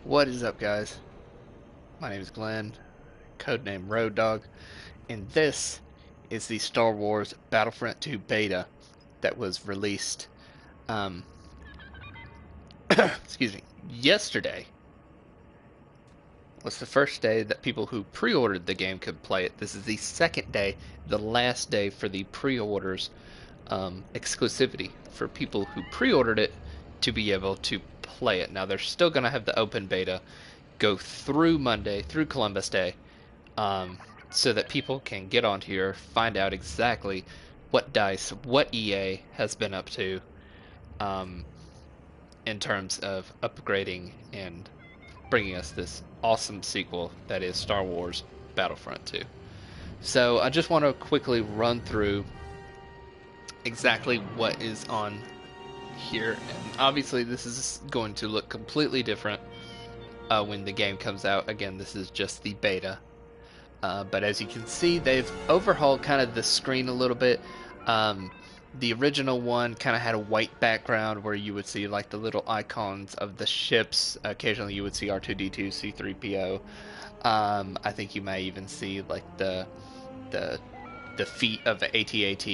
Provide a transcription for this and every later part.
What is up, guys? My name is Glenn, codename Road Dog, and this is the Star Wars Battlefront 2 beta that was released, um, excuse me, yesterday was the first day that people who pre-ordered the game could play it. This is the second day, the last day for the pre-orders exclusivity for people who pre-ordered it to be able to play it. Now they're still going to have the open beta go through Monday, through Columbus Day, um, so that people can get onto here, find out exactly what DICE, what EA has been up to um, in terms of upgrading and bringing us this awesome sequel that is Star Wars Battlefront 2. So I just want to quickly run through exactly what is on here, and obviously this is going to look completely different when the game comes out. Again, this is just the beta. But as you can see, they've overhauled kind of the screen a little bit. The original one kind of had a white background where you would see like the little icons of the ships. Occasionally you would see R2-D2, C-3PO. I think you may even see like the feet of an AT-AT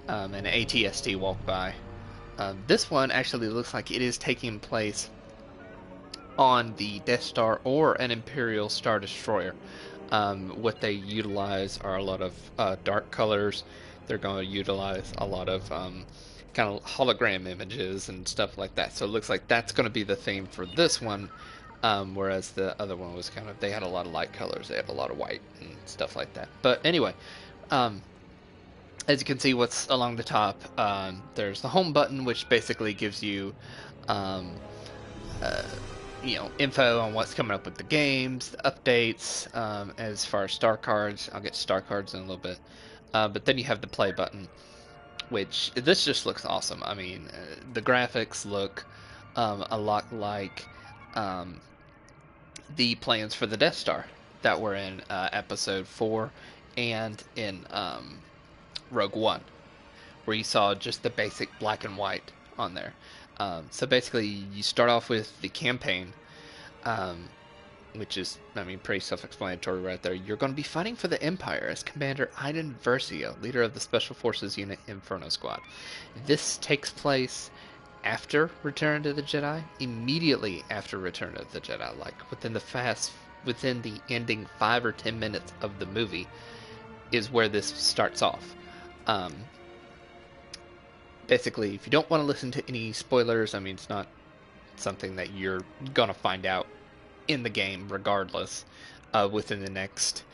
and an AT-ST walk by. This one actually looks like it is taking place on the Death Star or an Imperial Star Destroyer. What they utilize are a lot of dark colors. They're going to utilize a lot of kind of hologram images and stuff like that. So it looks like that's going to be the theme for this one, whereas the other one was kind of, they had a lot of light colors. They had a lot of white and stuff like that. But anyway, as you can see, what's along the top, there's the home button, which basically gives you info on what's coming up with the games, the updates, as far as star cards. I'll get to star cards in a little bit. But then you have the play button, which this just looks awesome. I mean, the graphics look a lot like the plans for the Death Star that were in Episode 4 and in Rogue One, where you saw just the basic black and white on there. So basically, you start off with the campaign, which is, I mean, pretty self-explanatory right there. You're going to be fighting for the Empire as Commander Iden Versio, leader of the Special Forces Unit Inferno Squad. This takes place after Return of the Jedi, immediately after Return of the Jedi, like within the ending 5 or 10 minutes of the movie is where this starts off. Basically, if you don't want to listen to any spoilers, I mean, it's not something that you're going to find out in the game regardless within the next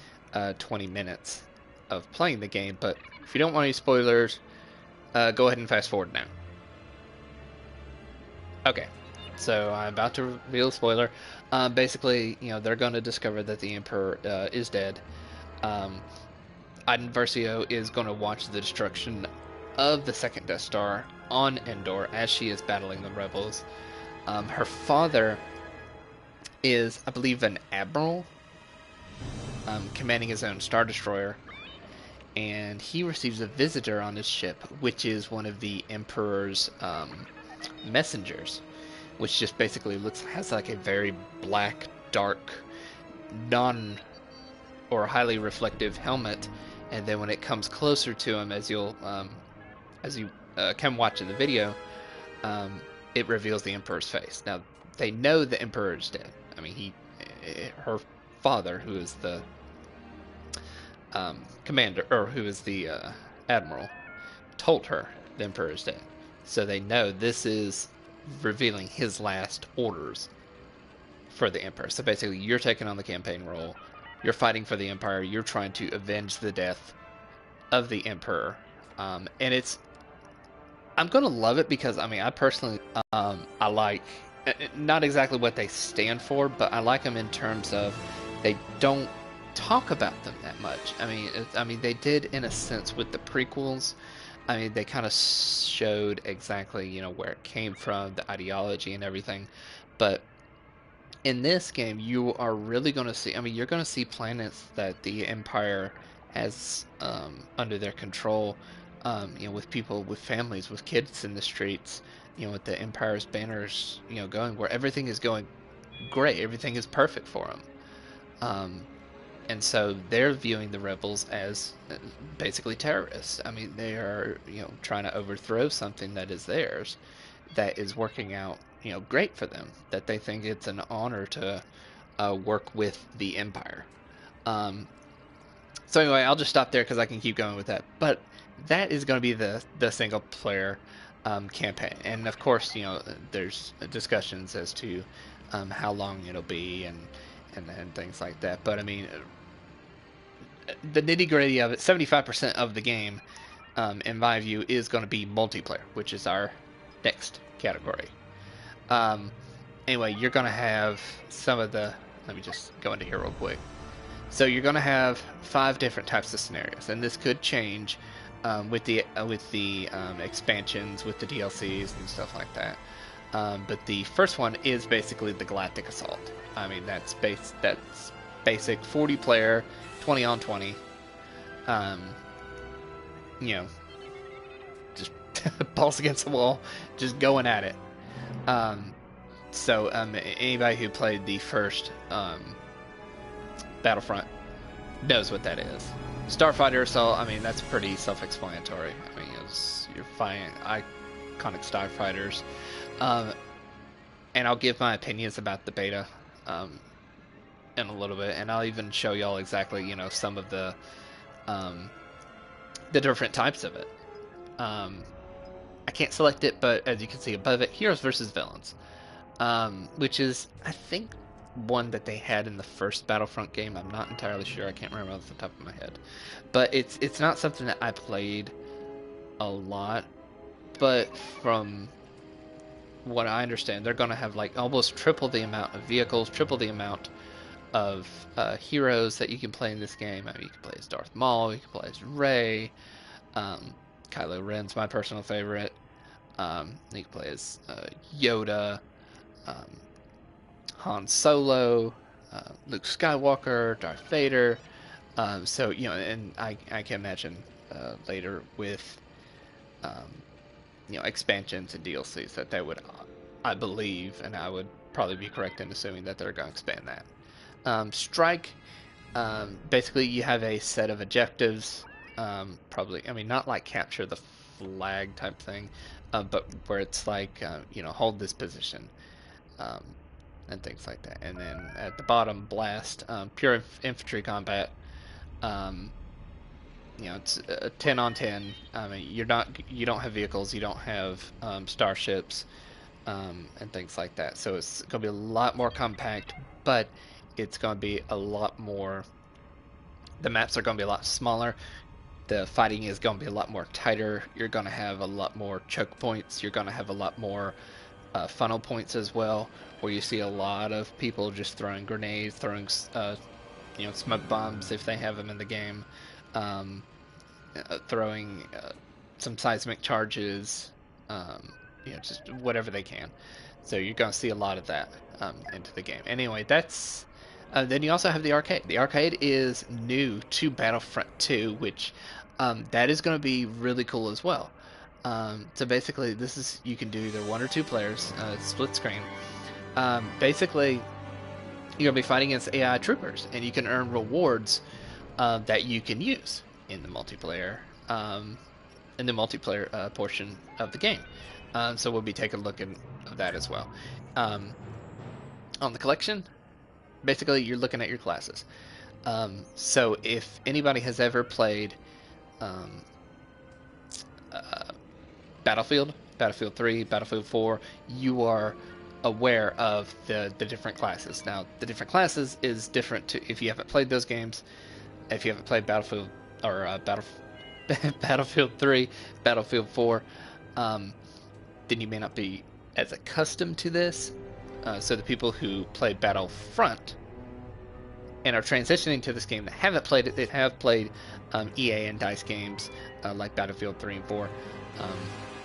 20 minutes of playing the game. But if you don't want any spoilers, go ahead and fast forward now. Okay, so I'm about to reveal a spoiler. Basically, they're going to discover that the Emperor is dead. Iden Versio is going to watch the destruction of the second Death Star on Endor as she is battling the rebels. Her father is, I believe, an admiral commanding his own Star Destroyer, and he receives a visitor on his ship, which is one of the Emperor's messengers, which just basically has like a very black, dark, or highly reflective helmet. And then when it comes closer to him, as you can watch in the video, it reveals the Emperor's face. Now, they know the Emperor is dead. I mean, her father, who is the commander, or who is the admiral, told her the Emperor is dead. So they know this is revealing his last orders for the Emperor. So basically, you're taking on the campaign role. You're fighting for the Empire. You're trying to avenge the death of the Emperor. And I'm going to love it because, I mean, I personally, I like, not exactly what they stand for, but I like them in terms of they don't talk about them that much. I mean, they did in a sense with the prequels. I mean, they kind of showed exactly, where it came from, the ideology and everything. But in this game, you are really going to see, I mean, you're going to see planets that the Empire has under their control, with people, with families, with kids in the streets, with the Empire's banners, going, where everything is going great. Everything is perfect for them. And so they're viewing the rebels as basically terrorists. I mean, they are, trying to overthrow something that is theirs, that is working out, great for them. That they think it's an honor to work with the Empire. Um, so anyway, I'll just stop there because I can keep going with that. But that is going to be the single player campaign, and of course, there's discussions as to how long it'll be and things like that. But I mean, the nitty gritty of it, 75% of the game, in my view, is going to be multiplayer, which is our next category. Um, anyway, you're going to have some of the. Let me just go into here real quick. So you're going to have 5 different types of scenarios, and this could change with the expansions, with the DLCs and stuff like that. But the first one is basically the Galactic Assault. I mean, that's basic 40 player, 20 on 20. You know, just balls against the wall, just going at it. So anybody who played the first Battlefront knows what that is. Starfighter Assault, I mean, that's pretty self-explanatory. I mean, you're fighting iconic starfighters. And I'll give my opinions about the beta in a little bit, and I'll even show y'all exactly, some of the different types of it. I can't select it, but as you can see above it, Heroes versus Villains, which is, I think, one that they had in the first Battlefront game. I'm not entirely sure. I can't remember off the top of my head. But it's not something that I played a lot. But from what I understand, they're going to have like almost triple the amount of vehicles, triple the amount of heroes that you can play in this game. I mean, you can play as Darth Maul, you can play as Rey, Kylo Ren's my personal favorite. You can play as Yoda, Han Solo, Luke Skywalker, Darth Vader. So, and I can imagine later with, expansions and DLCs that they would, I believe, and I would probably be correct in assuming that they're going to expand that. Strike, basically you have a set of objectives, probably, I mean, not like capture the flag type thing, but where it's like, hold this position. And things like that. And then at the bottom, Blast, pure infantry combat. It's 10 on 10. I mean, you don't have vehicles, you don't have starships, and things like that. So it's going to be a lot more compact, but it's going to be a lot more. The maps are going to be a lot smaller. The fighting is going to be a lot more tighter. You're going to have a lot more choke points. You're going to have a lot more funnel points as well, where you see a lot of people just throwing grenades, throwing smoke bombs if they have them in the game, throwing some seismic charges, just whatever they can. So you're going to see a lot of that into the game. Anyway, that's then you also have the arcade. The arcade is new to Battlefront 2, which that is going to be really cool as well. So basically, you can do either 1 or 2 players, split screen. Basically, you're going to be fighting against AI troopers, and you can earn rewards that you can use in the multiplayer, portion of the game. So we'll be taking a look at that as well. On the collection, basically, you're looking at your classes. So if anybody has ever played Battlefield 3, Battlefield 4, you are aware of the different classes. Now, the different classes is different to if you haven't played those games. If you haven't played Battlefield or Battlefield 3, Battlefield 4, then you may not be as accustomed to this. So the people who played Battlefront and are transitioning to this game that haven't played it, that have played EA and DICE games like Battlefield 3 and 4,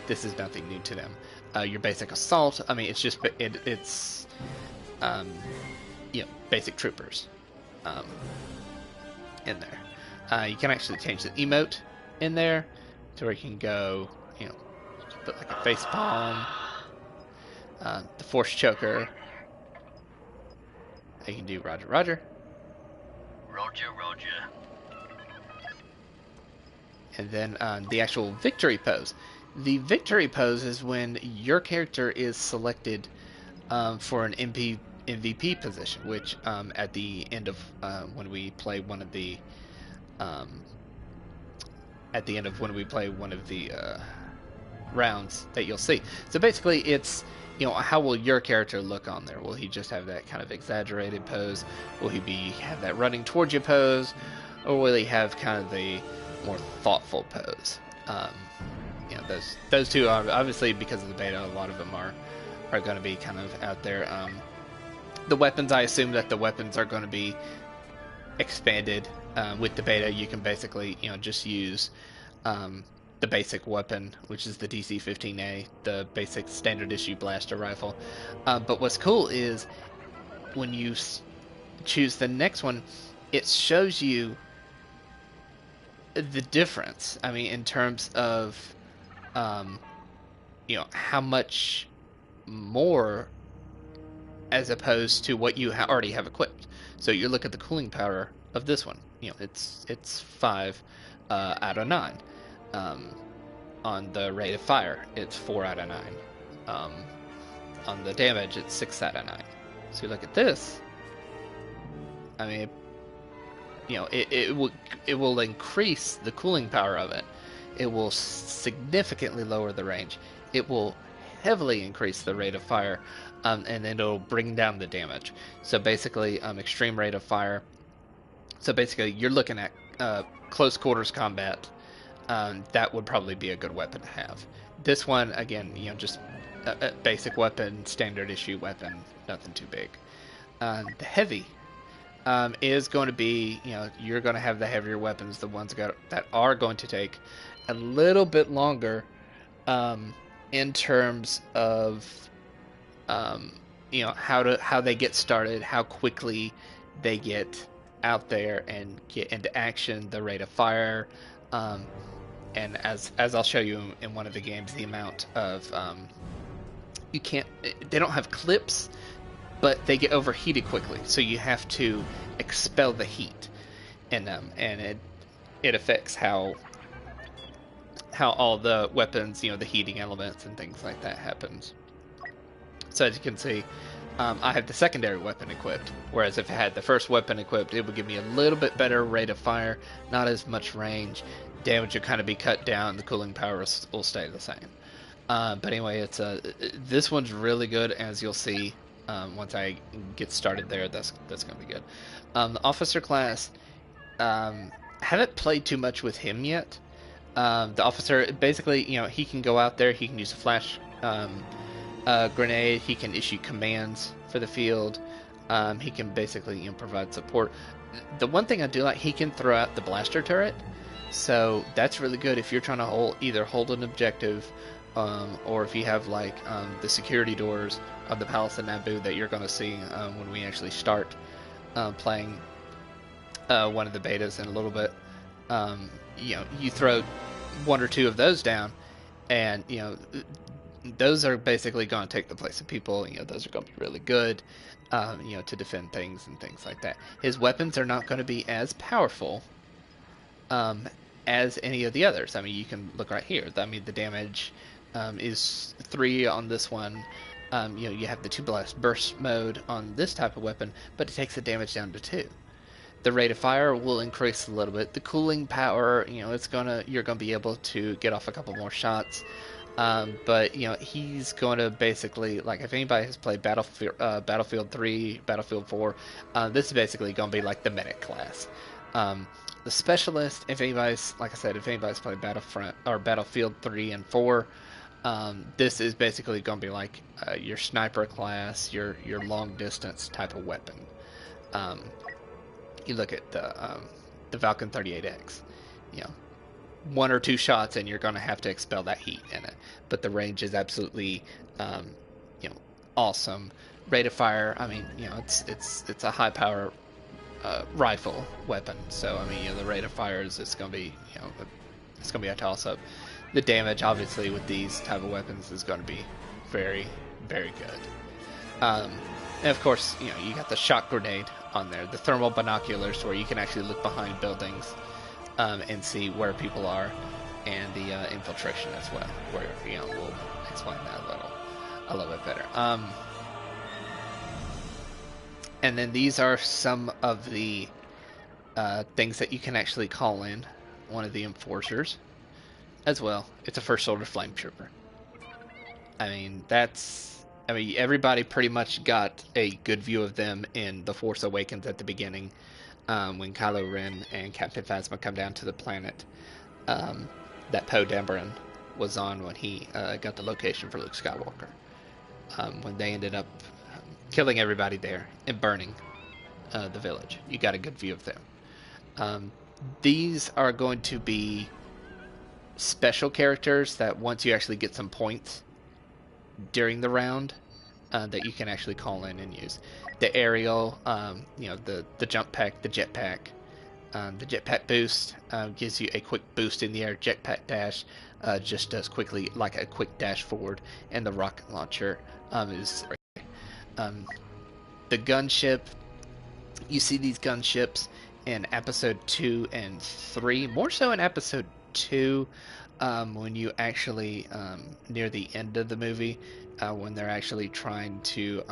this is nothing new to them. Your basic assault, I mean, it's just it's basic troopers in there. You can actually change the emote in there to where you can go, put like a face palm, the force choker, You can do Roger, Roger. Roger, Roger. And then the actual victory pose. The victory pose is when your character is selected for an MVP position, which at the end of when we play one of the um, at the end of when we play one of the rounds that you'll see. So basically, it's how will your character look on there? Will he just have that kind of exaggerated pose? Will he have that running towards you pose, or will he have kind of the more thoughtful pose? Those two are obviously, because of the beta, a lot of them are going to be kind of out there. The weapons, I assume that the weapons are going to be expanded with the beta. You can basically just use the basic weapon, which is the DC-15A, the basic standard issue blaster rifle. But what's cool is when you choose the next one, it shows you the difference. I mean, in terms of how much more as opposed to what you already have equipped. So you look at the cooling power of this one. It's 5 out of 9. On the rate of fire, it's 4 out of 9. On the damage, it's 6 out of 9. So you look at this. I mean, it will increase the cooling power of it. It will significantly lower the range. It will heavily increase the rate of fire, and then it'll bring down the damage. So basically, extreme rate of fire. So basically, you're looking at close quarters combat. That would probably be a good weapon to have. This one, again, just a basic weapon, standard issue weapon, nothing too big. The heavy is going to be, you're going to have the heavier weapons, the ones that are going to take a little bit longer in terms of how they get started, how quickly they get out there and get into action, the rate of fire, and as I'll show you in one of the games, the amount of they don't have clips, but they get overheated quickly, so you have to expel the heat in them, and it affects how all the weapons, the heating elements and things like that happens. So as you can see, I have the secondary weapon equipped, whereas if I had the first weapon equipped, it would give me a little bit better rate of fire, not as much range. Damage will kind of be cut down, the cooling power will stay the same. But anyway, this one's really good, as you'll see once I get started there. That's going to be good. The officer class, haven't played too much with him yet. The officer, basically, he can go out there, he can use a flash grenade, he can issue commands for the field, he can basically provide support. The one thing I do like, he can throw out the blaster turret, so that's really good if you're trying to either hold an objective, or if you have like the security doors of the Palace of Naboo that you're going to see when we actually start playing one of the betas in a little bit. You throw one or two of those down, and those are basically going to take the place of people. Those are going to be really good, to defend things and things like that. His weapons are not going to be as powerful as any of the others. I mean, you can look right here. I mean, the damage is 3 on this one. You have the 2 blast burst mode on this type of weapon, but it takes the damage down to 2. The rate of fire will increase a little bit. The cooling power, you're gonna be able to get off a couple more shots. But he's going to basically, like, if anybody has played Battlefield 3, Battlefield 4, this is basically going to be like the medic class. The specialist, if anybody's played Battlefront or Battlefield 3 and 4, this is basically going to be like your sniper class, your long distance type of weapon. You look at the Falcon 38X, 1 or 2 shots and you're going to have to expel that heat in it. But the range is absolutely, awesome. Rate of fire, I mean, it's a high power rifle weapon. So I mean, the rate of fire is going to be, it's going to be a toss up. The damage, obviously, with these type of weapons is going to be very, very good. And of course, you got the shock grenade on there, the thermal binoculars where you can actually look behind buildings and see where people are, and the infiltration as well, where we'll explain that a little bit better. And then these are some of the things that you can actually call in. One of the enforcers as well. It's a first order flame trooper. Everybody pretty much got a good view of them in The Force Awakens at the beginning, when Kylo Ren and Captain Phasma come down to the planet um, that Poe Dameron was on when he got the location for Luke Skywalker. When they ended up killing everybody there and burning the village, you got a good view of them. Um, these are going to be special characters that once you actually get some points during the round, that you can actually call in and use. The aerial, the jump pack, the jetpack. The jetpack boost gives you a quick boost in the air. Jetpack dash just does quickly like a quick dash forward, and the rocket launcher is um, the gunship. You see these gunships in episode 2 and 3, more so in episode 2, when you actually near the end of the movie, when they're actually trying to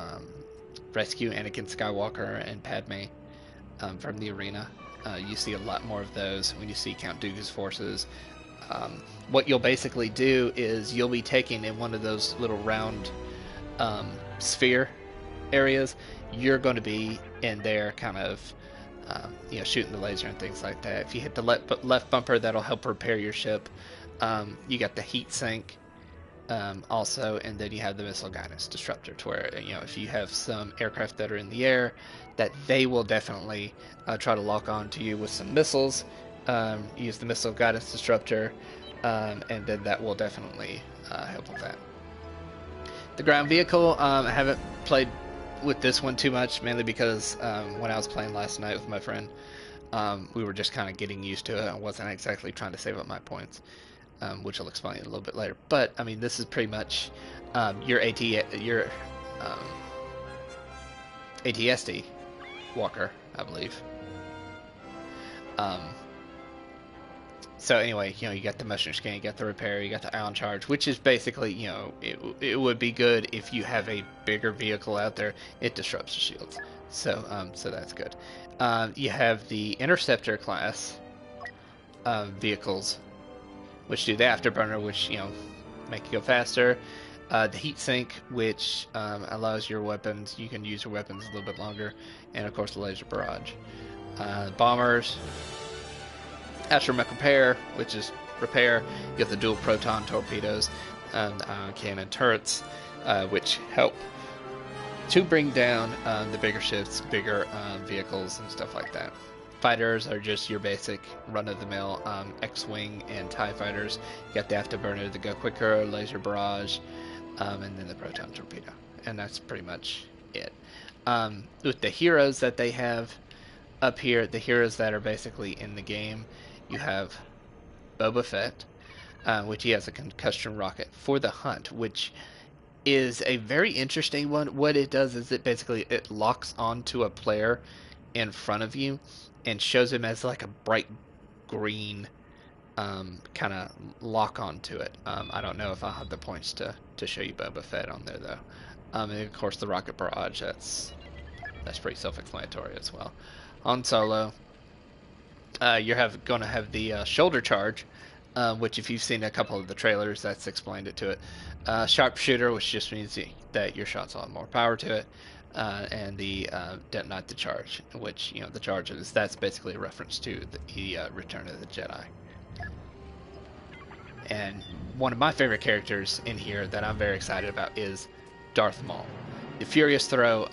rescue Anakin Skywalker and Padme from the arena. You see a lot more of those when you see Count Dooku's forces. What you'll basically do is you'll be taking in one of those little round sphere areas. You're going to be in there kind of shooting the laser and things like that. If you hit the left bumper, that'll help repair your ship. You got the heat sink also, and then you have the missile guidance disruptor, to where if you have some aircraft that are in the air, that they will definitely try to lock on to you with some missiles. Use the missile guidance disruptor, and then that will definitely help with that. The ground vehicle, I haven't played with this one too much, mainly because when I was playing last night with my friend, we were just kind of getting used to it. I wasn't exactly trying to save up my points, which I'll explain a little bit later. But I mean, this is pretty much your ATSD walker, I believe. So anyway, you got the motion scan, you got the repair, you got the ion charge, which is basically, it would be good if you have a bigger vehicle out there. It disrupts the shields, so that's good. You have the interceptor class vehicles, which do the afterburner, which make you go faster. The heat sink, which allows your weapons, you can use your weapons a little bit longer, and of course the laser barrage. Bombers. Astromech repair, which is repair. You have the dual proton torpedoes and the ion cannon turrets, which help to bring down the bigger ships, bigger vehicles, and stuff like that. Fighters are just your basic run-of-the-mill X-Wing and TIE fighters. You got the afterburner, the go quicker, laser barrage, and then the proton torpedo. And that's pretty much it. With the heroes that they have up here, the heroes that are basically in the game, you have Boba Fett, which he has a concussion rocket for the hunt, which is a very interesting one. What it does is it locks onto a player in front of you and shows him as like a bright green kind of lock onto it. I don't know if I'll have the points to show you Boba Fett on there though. And of course the rocket barrage, that's pretty self-explanatory as well. On Solo, you're going to have the shoulder charge, which if you've seen a couple of the trailers, that's explained it to it. Sharpshooter, which just means that your shots will have more power to it. And the detonate the charge, which, the charges, that's basically a reference to the Return of the Jedi. And one of my favorite characters in here that I'm very excited about is Darth Maul. The Furious Throw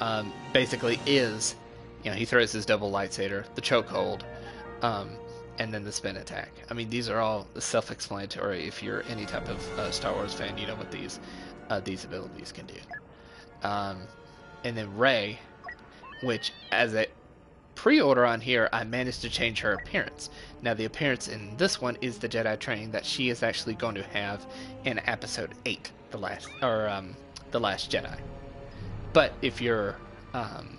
basically is, he throws his double lightsaber, the chokehold, and then the spin attack. I mean, these are all self-explanatory. If you're any type of Star Wars fan, you know what these abilities can do. And then Rey, which as a pre-order on here, I managed to change her appearance. Now the appearance in this one is the Jedi training that she is actually going to have in Episode 8, the Last Jedi. But if you're Um,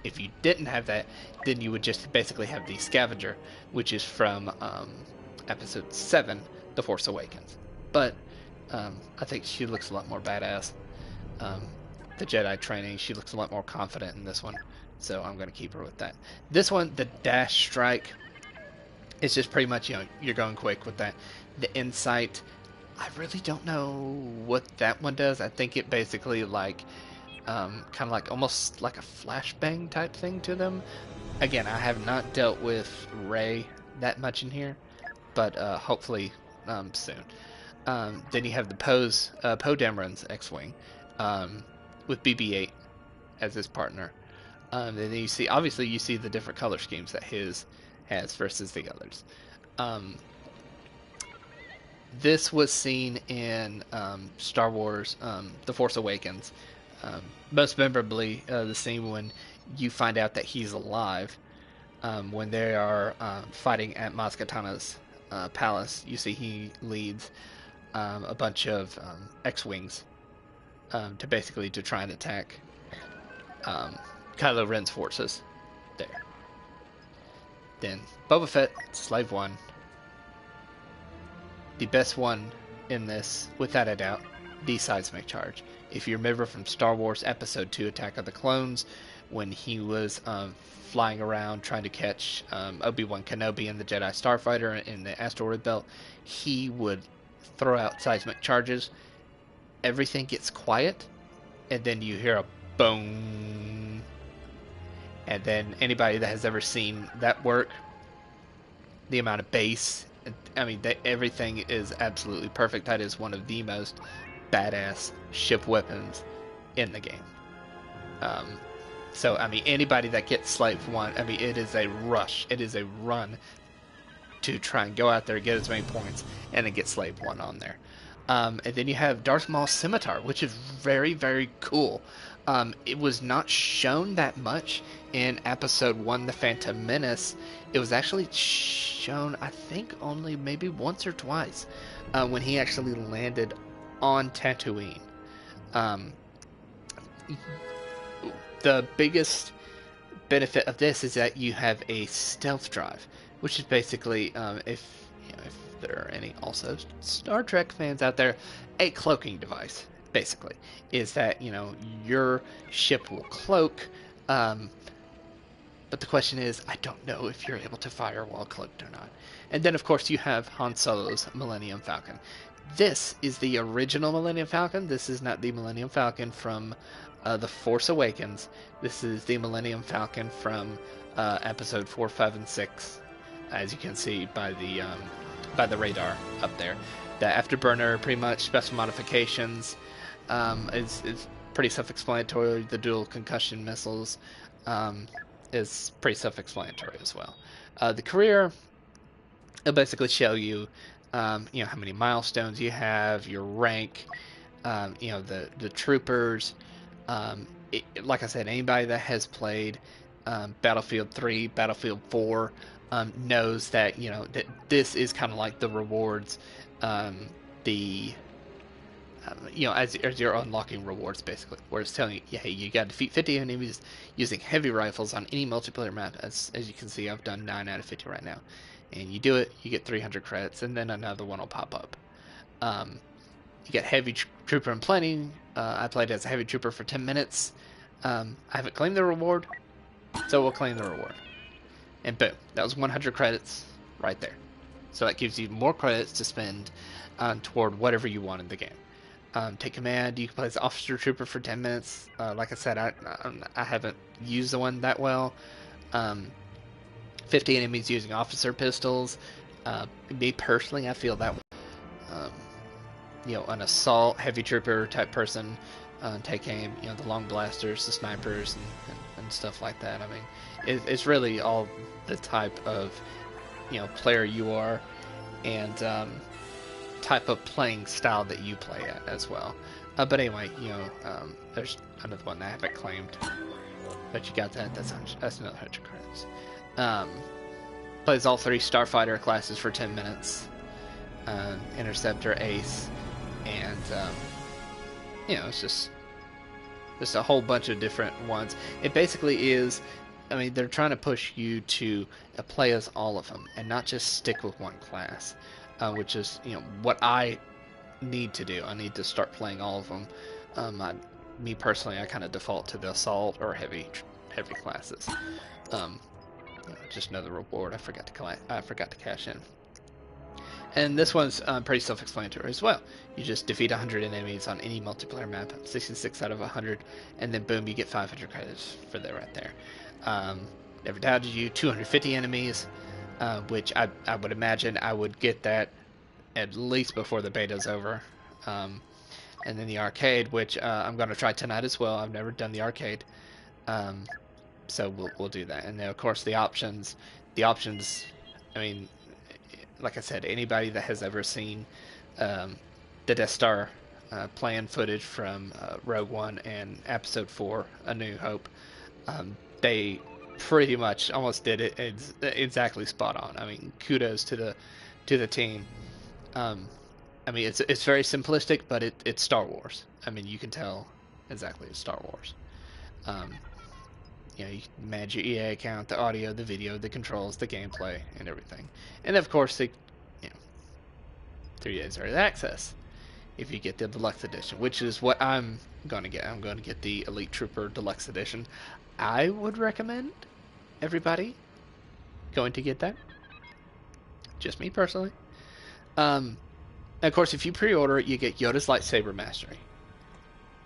if you didn't have that, then you would just basically have the Scavenger, which is from Episode 7, The Force Awakens. But I think she looks a lot more badass. Um, the Jedi training, she looks a lot more confident in this one, so I'm going to keep her with that. This one, the Dash Strike, is just pretty much, you're going quick with that. The Insight, I really don't know what that one does. I think it basically kind of like almost like a flashbang type thing to them. Again, I have not dealt with Rey that much in here, but hopefully soon. Then you have the Poe Dameron's X-wing with BB-8 as his partner. And then you see, obviously, you see the different color schemes that his has versus the others. Um, this was seen in Star Wars: The Force Awakens. Most memorably, the scene when you find out that he's alive. When they are fighting at Maz Kanata's palace, you see he leads a bunch of X-wings to try and attack Kylo Ren's forces there. Then Boba Fett, Slave One, the best one in this, without a doubt, the seismic charge. If you remember from Star Wars Episode 2, Attack of the Clones, when he was flying around trying to catch Obi-Wan Kenobi and the Jedi Starfighter in the asteroid belt, he would throw out seismic charges. Everything gets quiet, and then you hear a boom. And then anybody that has ever seen that work, the amount of bass, I mean, everything is absolutely perfect. That is one of the most badass ship weapons in the game. So, I mean, anybody that gets Slave 1, I mean, it is a rush. It is a run to try and go out there, get as many points, and then get Slave 1 on there. And then you have Darth Maul's Scimitar, which is very, very cool. It was not shown that much in Episode 1, The Phantom Menace. It was actually shown, I think, only maybe once or twice when he actually landed on Tatooine. The biggest benefit of this is that you have a stealth drive, which is basically, if there are any also Star Trek fans out there, a cloaking device. Basically, is that your ship will cloak, but the question is, I don't know if you're able to fire while cloaked or not. And then, of course, you have Han Solo's Millennium Falcon. This is the original Millennium Falcon. This is not the Millennium Falcon from The Force Awakens. This is the Millennium Falcon from Episode 4, 5, and 6, as you can see by the radar up there. The afterburner, pretty much special modifications, is pretty self-explanatory. The dual concussion missiles is pretty self-explanatory as well. The career, it'll basically show you, how many milestones you have, your rank, the troopers. Like I said, anybody that has played Battlefield 3, Battlefield 4, knows that that this is kind of like the rewards, as you're unlocking rewards, basically, where it's telling you, yeah, hey, you got to defeat 50 enemies using heavy rifles on any multiplayer map. As you can see, I've done 9 out of 50 right now, and you do it, you get 300 credits, and then another one will pop up. You get heavy trooper and planning. I played as a heavy trooper for 10 minutes. I haven't claimed the reward, so we'll claim the reward. And boom, that was 100 credits right there. So that gives you more credits to spend toward whatever you want in the game. Take command. You can play as officer trooper for 10 minutes. Like I said, I haven't used the one that well. 50 enemies using officer pistols. Me personally, I feel that an assault heavy trooper type person take aim. The long blasters, the snipers, and stuff like that. I mean, it's really all the type of player you are, and type of playing style that you play at as well. But anyway, there's another one that I haven't claimed, but you got that. That's another 100 credits. Plays all 3 Starfighter classes for 10 minutes. Interceptor, Ace, and it's just There's a whole bunch of different ones. It basically is, I mean, they're trying to push you to play as all of them and not just stick with one class, which is, what I need to do. I need to start playing all of them. Me personally, I kind of default to the assault or heavy classes. Um, just another reward I forgot to cash in. And this one's pretty self-explanatory as well. You just defeat 100 enemies on any multiplayer map, 66 out of 100, and then boom, you get 500 credits for that right there. Never doubted you, 250 enemies, which I would imagine I would get that at least before the beta's over. And then the arcade, which I'm going to try tonight as well. I've never done the arcade. So we'll do that. And then, of course, the options, I mean, like I said, anybody that has ever seen the Death Star plan footage from Rogue One and Episode 4, A New Hope, they pretty much almost did it exactly spot on. I mean, kudos to the team. I mean, it's very simplistic, but it's Star Wars. I mean, you can tell exactly it's Star Wars. You can manage your EA account, the audio, the video, the controls, the gameplay, and everything. And of course, 3 days early access if you get the Deluxe Edition, which is what I'm going to get. I'm going to get the Elite Trooper Deluxe Edition. I would recommend everybody going to get that. Just me personally. And of course, if you pre-order it, you get Yoda's Lightsaber Mastery.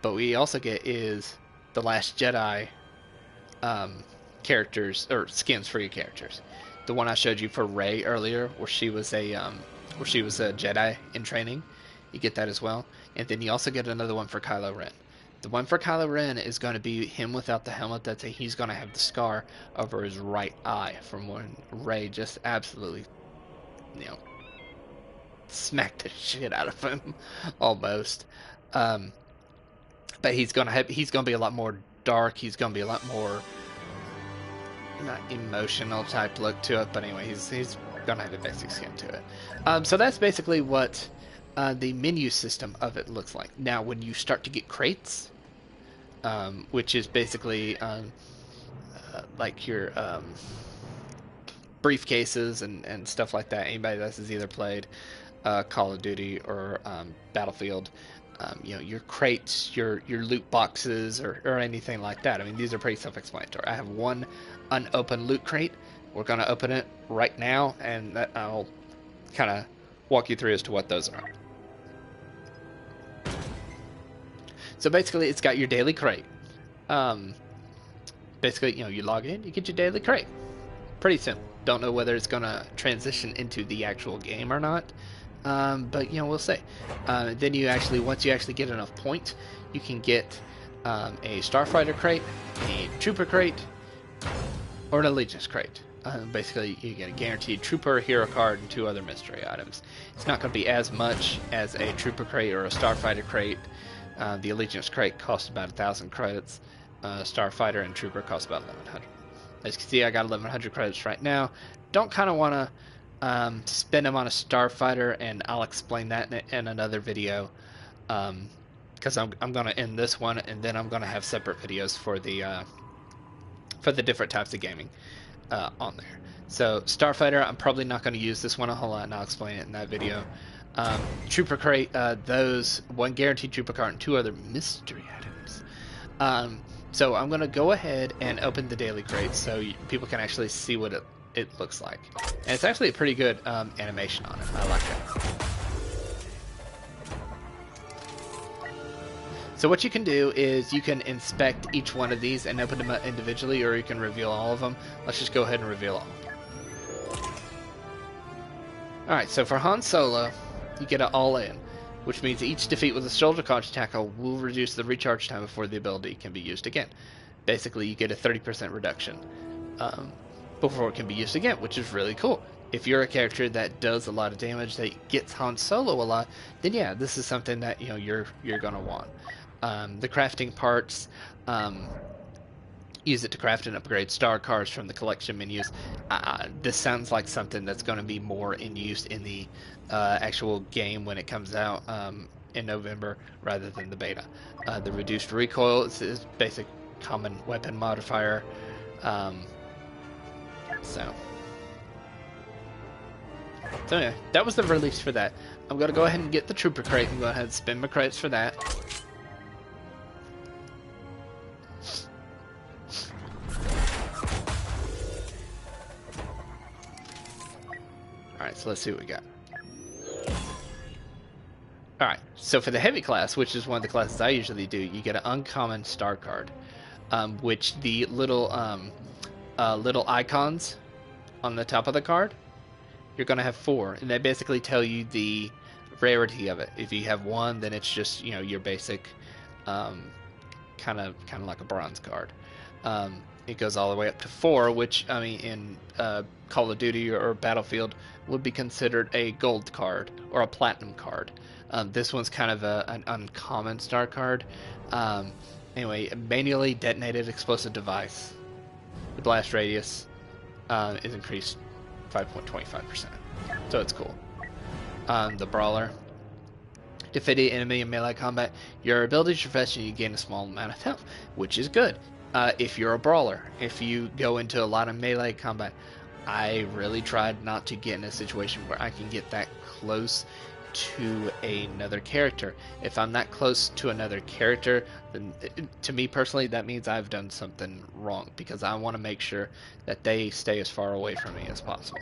But what we also get is the Last Jedi characters, or skins for your characters. The one I showed you for Rey earlier, where she was a Jedi in training. You get that as well. And then you also get another one for Kylo Ren. The one for Kylo Ren is going to be him without the helmet. He's going to have the scar over his right eye from when Rey just absolutely, smacked the shit out of him, almost. But he's gonna be a lot more dark. He's gonna be a lot more not emotional type look to it. But anyway, he's gonna have a basic skin to it. So that's basically what the menu system of it looks like. Now, when you start to get crates, which is basically like your briefcases and stuff like that. Anybody that has either played Call of Duty or Battlefield, your crates, your loot boxes, or anything like that. I mean, these are pretty self-explanatory. I have one unopened loot crate. We're going to open it right now, and I'll kind of walk you through as to what those are. So basically, it's got your daily crate. Basically, you log in, you get your daily crate. Pretty simple. Don't know whether it's going to transition into the actual game or not. But we'll see. Then once you actually get enough points, you can get a Starfighter crate, a Trooper crate, or an Allegiance crate. Basically, you get a guaranteed Trooper, Hero card, and 2 other mystery items. It's not going to be as much as a Trooper crate or a Starfighter crate. The Allegiance crate costs about 1,000 credits. Starfighter and Trooper cost about 1,100. As you can see, I got 1,100 credits right now. Don't kind of want to spend them on a Starfighter, and I'll explain that in another video, because I'm going to end this one, and then I'm going to have separate videos for the different types of gaming on there. So Starfighter, I'm probably not going to use this one a whole lot, and I'll explain it in that video. Trooper crate, those 1 guaranteed Trooper card and 2 other mystery items. So I'm going to go ahead and open the daily crate so people can actually see what it looks like. And it's actually a pretty good animation on it. I like it. So what you can do is you can inspect each one of these and open them individually, or you can reveal all of them. Let's just go ahead and reveal all. Alright, so for Han Solo, you get an all-in, which means each defeat with a shoulder charge tackle will reduce the recharge time before the ability can be used again. Basically, you get a 30% reduction before it can be used again, which is really cool. If you're a character that does a lot of damage, that gets Han Solo a lot, then yeah, this is something that you're gonna want. The crafting parts, use it to craft and upgrade star cards from the collection menus. This sounds like something that's going to be more in use in the actual game when it comes out. in November rather than the beta. The reduced recoil is basic common weapon modifier. Um, so. So anyway, that was the release for that. I'm going to go ahead and get the Trooper Crate and go ahead and spin my crates for that. Alright, so let's see what we got. Alright, so for the Heavy class, which is one of the classes I usually do, you get an uncommon star card. Which the little icons on the top of the card, you're going to have 4, and they basically tell you the rarity of it. If you have 1, then it's just, you know, your basic, kind of like a bronze card. It goes all the way up to 4, which, I mean, in Call of Duty or Battlefield would be considered a gold card or a platinum card. This one's kind of an uncommon star card. Anyway, manually detonated explosive device. The blast radius is increased 5.25%. So it's cool. The Brawler. Defeating enemy in melee combat, your abilities refresh and you gain a small amount of health, which is good. If you're a Brawler, if you go into a lot of melee combat, I really tried not to get in a situation where I can get that close to another character. If I'm that close to another character, then to me personally, that means I've done something wrong, because I want to make sure that they stay as far away from me as possible.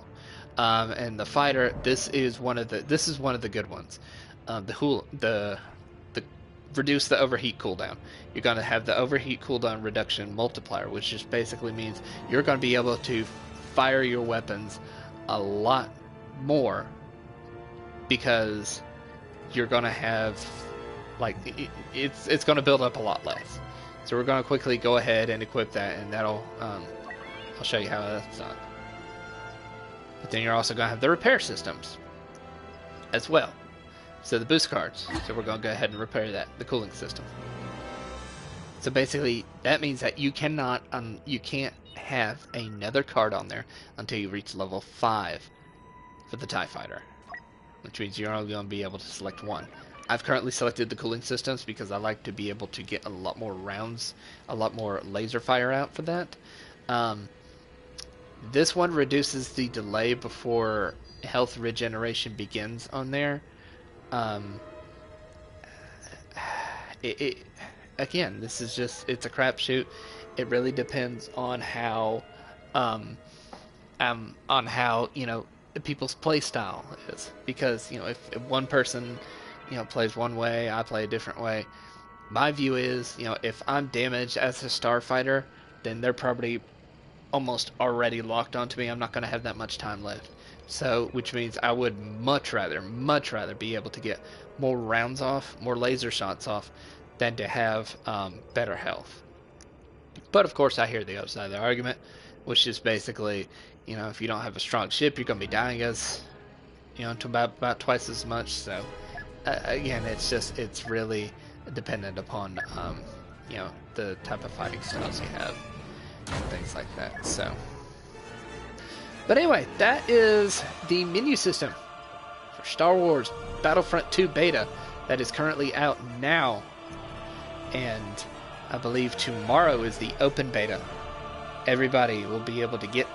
And the fighter, this is one of the good ones. The reduce the overheat cooldown. You're going to have the overheat cooldown reduction multiplier, which just basically means you're going to be able to fire your weapons a lot more, because you're going to have, like, it's going to build up a lot less. So we're going to quickly go ahead and equip that, and that'll I'll show you how that's done. But then you're also going to have the repair systems as well. So the boost cards. So we're going to go ahead and repair that, the cooling system. So basically, that means that you can't have another card on there until you reach level 5 for the TIE Fighter, which means you're only going to be able to select one. I've currently selected the cooling systems because I like to be able to get a lot more rounds, a lot more laser fire out for that. This one reduces the delay before health regeneration begins on there. Again, this is just, it's a crapshoot. It really depends on how, you know, people's play style is. Because, you know, if one person, you know, plays one way, I play a different way. My view is, you know, if I'm damaged as a starfighter, then they're probably almost already locked onto me. I'm not going to have that much time left. So, which means I would much rather be able to get more rounds off, more laser shots off, than to have better health. But of course, I hear the other side of the argument, which is basically, you know, if you don't have a strong ship, you're going to be dying as, you know, to about twice as much. So, again, it's really dependent upon, you know, the type of fighting styles you have and things like that. So. But anyway, that is the menu system for Star Wars Battlefront 2 Beta that is currently out now. And I believe tomorrow is the open beta. Everybody will be able to get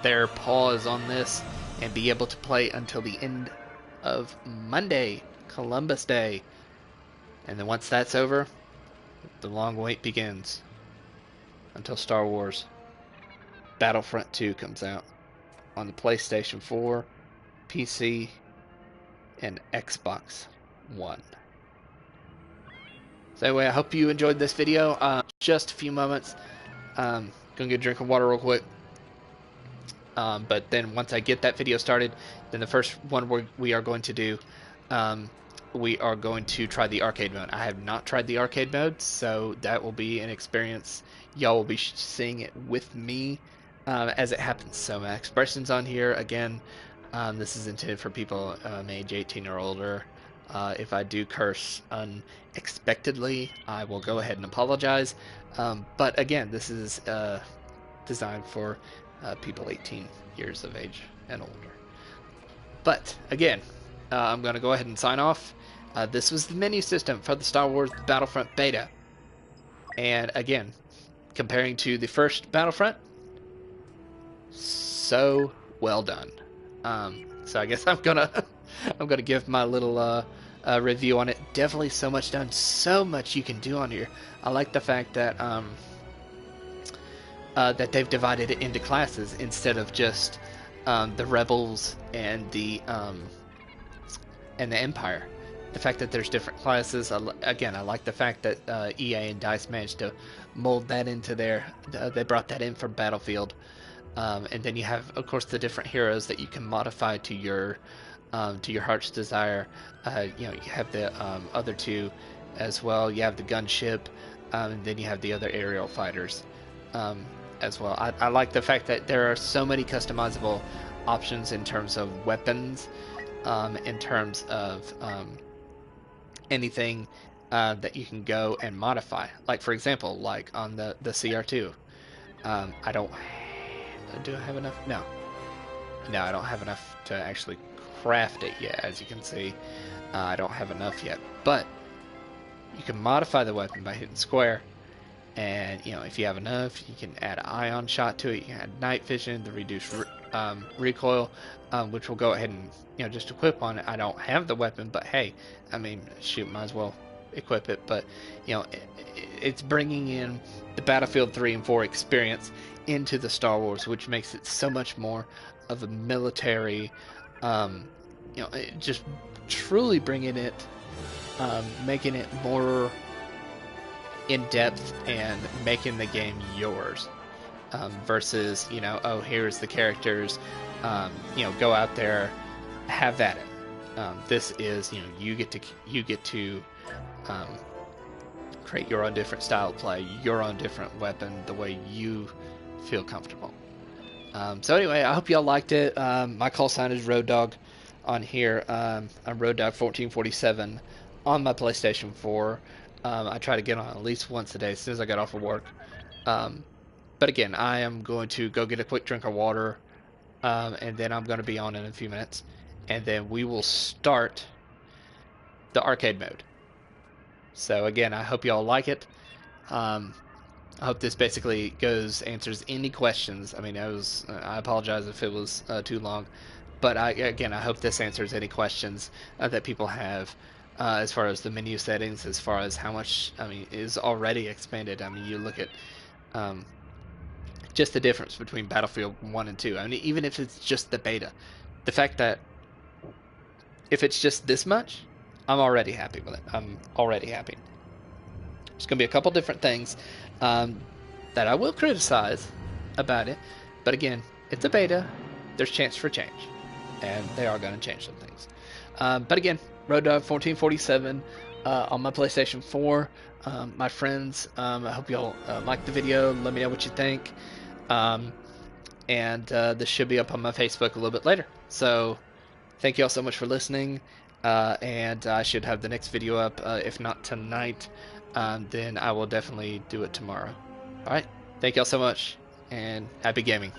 their paws on this and be able to play until the end of Monday, Columbus Day. And then once that's over, the long wait begins until Star Wars Battlefront 2 comes out on the PlayStation 4, PC, and Xbox One. So anyway, I hope you enjoyed this video. Just a few moments. Gonna get a drink of water real quick. But then once I get that video started, then the first one we are going to do, we are going to try the arcade mode. I have not tried the arcade mode, so that will be an experience. Y'all will be seeing it with me as it happens. So my expressions on here, again, this is intended for people age 18 or older. If I do curse unexpectedly, I will go ahead and apologize. But again, this is designed for people 18 years of age and older. But again, I'm going to go ahead and sign off. This was the menu system for the Star Wars Battlefront beta. And again, comparing to the first Battlefront, so well done. So I guess I'm gonna I'm gonna give my little review on it. Definitely so much done, so much you can do on here. I like the fact that that they've divided it into classes instead of just the rebels and the Empire. The fact that there's different classes. Again, I like the fact that EA and DICE managed to mold that into there. They brought that in for Battlefield. And then you have, of course, the different heroes that you can modify to your heart's desire. You have the other two as well. You have the gunship, and then you have the other aerial fighters as well. I like the fact that there are so many customizable options in terms of weapons, in terms of anything that you can go and modify. Like, for example, like on the CR2. I don't Do I have enough? No. No, I don't have enough to actually craft it yet. As you can see, I don't have enough yet. But you can modify the weapon by hitting square. And, if you have enough, you can add an ion shot to it. You can add night vision, the reduced recoil, which will go ahead and, just equip on it. I don't have the weapon, but hey, I mean, shoot, might as well equip it. But, it's bringing in the Battlefield 3 and 4 experience into the Star Wars, which makes it so much more of a military, just truly bringing it, making it more in depth and making the game yours, versus, oh, here's the characters, go out there, have at it. This is, you get to create your own different style of play, your own different weapon, the way you feel comfortable. So anyway, I hope y'all liked it. My call sign is Road Dog on here. I'm Road Dog 1447 on my PlayStation 4. I try to get on at least once a day as soon as I get off of work. But again, I am going to go get a quick drink of water, and then I'm going to be on in a few minutes, and then we will start the arcade mode. So again, I hope y'all like it. I hope this basically answers any questions. I mean, I apologize if it was too long, but I hope this answers any questions that people have, as far as the menu settings, as far as how much, is already expanded. I mean, you look at just the difference between Battlefield 1 and 2. I mean, even if it's just the beta, the fact that if it's just this much, I'm already happy with it. I'm already happy. There's going to be a couple different things that I will criticize about it. But again, it's a beta. There's chance for change. And they are going to change some things. But again, Road Dog 1447 on my PlayStation 4. My friends, I hope y'all like the video. Let me know what you think. And this should be up on my Facebook a little bit later. So thank you all so much for listening. And I should have the next video up, if not tonight, then I will definitely do it tomorrow. Alright, thank y'all so much, and happy gaming.